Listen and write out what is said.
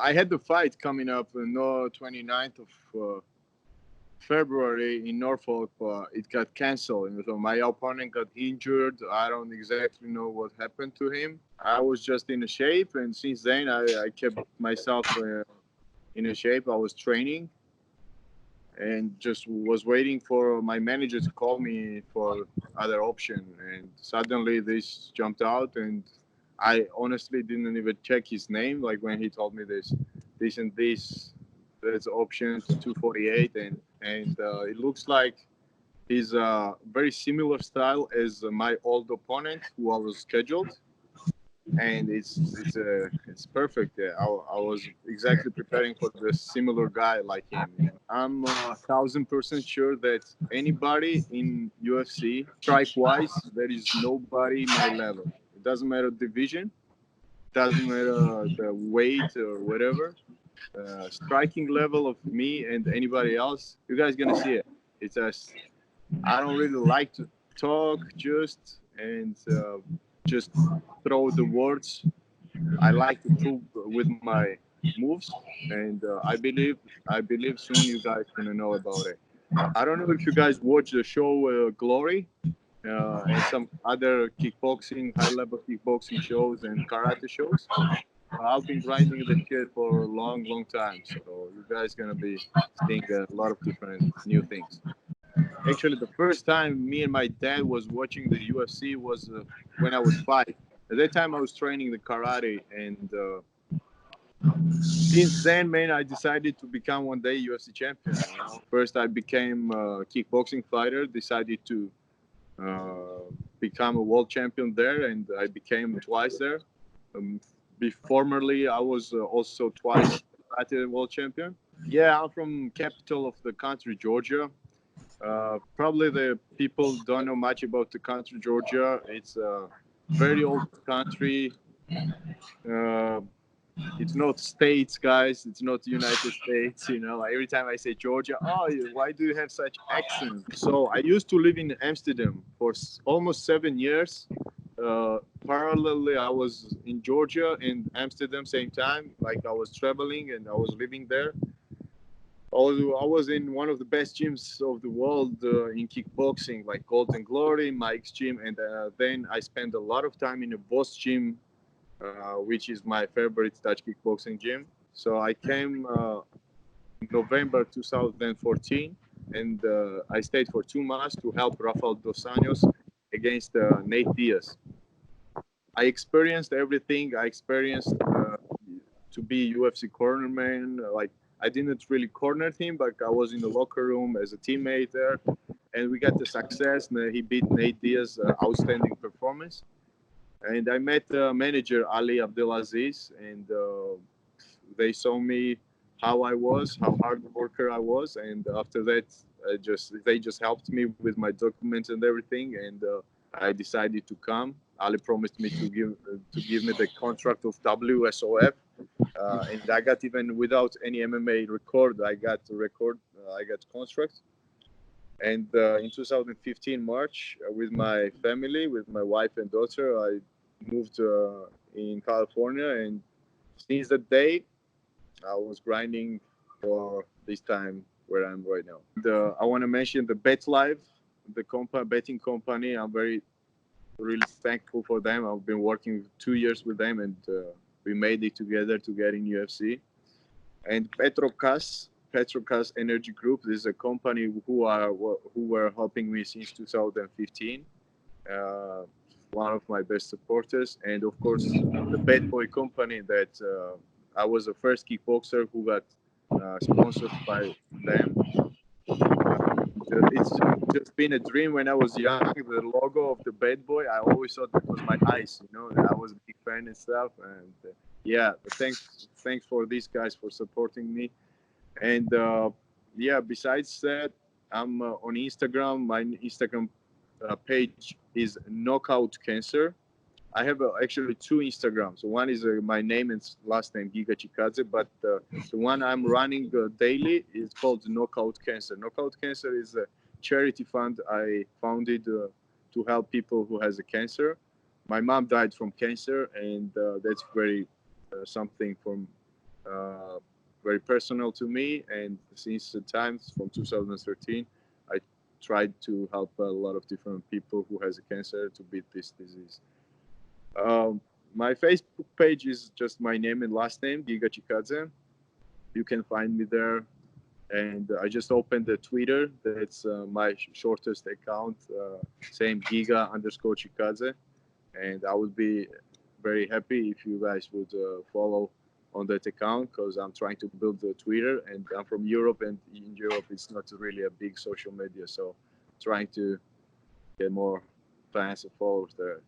I had the fight coming up on no 29th of February in Norfolk, but it got canceled. And so my opponent got injured. I don't exactly know what happened to him. I was just in a shape, and since then I kept myself in a shape. I was training and just was waiting for my manager to call me for other option. And suddenly this jumped out, and I honestly didn't even check his name. Like when he told me this and this, there's option to 248, and it looks like he's a very similar style as my old opponent who I was scheduled, and it's perfect. I was exactly preparing for the similar guy like him. I'm 1,000% sure that anybody in UFC strike wise, there is nobody my level. It doesn't matter division, doesn't matter the weight or whatever. Striking level of me and anybody else, you guys gonna see it. It's just I don't really like to talk just throw the words. I like to prove with my moves, and I believe soon you guys gonna know about it. I don't know if you guys watch the show Glory and some other kickboxing, high-level kickboxing shows and karate shows. I've been grinding the shit for a long, long time, so you guys gonna be seeing a lot of different new things. Actually, the first time me and my dad was watching the UFC was when I was 5. At that time, I was training the karate, and since then, man, I decided to become one day UFC champion. First, I became a kickboxing fighter, decided to become a world champion there, and I became twice there. Um, Formerly, I was also twice karate world champion. Yeah, I'm from capital of the country, Georgia. Probably the people don't know much about the country, Georgia. It's a very old country. Uh, it's not states, guys. It's not United States. Every time I say Georgia, oh, why do you have such accent? So I used to live in Amsterdam for almost 7 years. Parallelly, I was in Georgia and Amsterdam same time. Like I was traveling and I was living there. Although I was in one of the best gyms of the world in kickboxing, like Golden Glory, Mike's gym, and then I spent a lot of time in a Boss gym, which is my favorite Dutch kickboxing gym. So I came November 2014, and I stayed for 2 months to help Rafael dos Anjos against Nate Diaz. I experienced everything. I experienced to be UFC cornerman. Like I didn't really corner him, but I was in the locker room as a teammate there, and we got the success. He beat Nate Diaz, outstanding performance. And I met manager Ali Abdelaziz, and they saw me how I was, how hard worker I was, and after that, they just helped me with my documents and everything, and I decided to come. Ali promised me to give me the contract of WSOF, and I got even without any MMA record. I got the record. I got contract. And in 2015 March, with my family, with my wife and daughter, I moved in California, and since that day, I was grinding for this time where I'm right now. I want to mention the BetLive, the betting company. I'm very really thankful for them. I've been working 2 years with them, and we made it together to get in UFC. And Petrocas Energy Group. This is a company who were helping me since 2015. Uh, One of my best supporters, and of course the Bad Boy company that I was the first kickboxer who got sponsored by them. It's just been a dream when I was young. The logo of the Bad Boy, I always thought it was my eyes. I was a big fan and stuff. And yeah, thanks for these guys for supporting me. And yeah, besides that, I'm on Instagram. My Instagram page is Knockout Cancer. I have actually two Instagrams. So one is my name and last name, Giga Chikadze, but the one I'm running daily is called Knockout Cancer. Knockout Cancer is a charity fund I founded to help people who has a cancer. My mom died from cancer, and that's very something from very personal to me. And since the times from 2013, I tried to help a lot of different people who has a cancer to beat this disease. My Facebook page is just my name and last name, Giga Chikadze. You can find me there. And I just opened the Twitter. That's my shortest account, same Giga underscore Chikadze. And I would be very happy if you guys would follow on that account, because I'm trying to build the Twitter, and I'm from Europe, and in Europe it's not really a big social media, so trying to get more fans and followers there.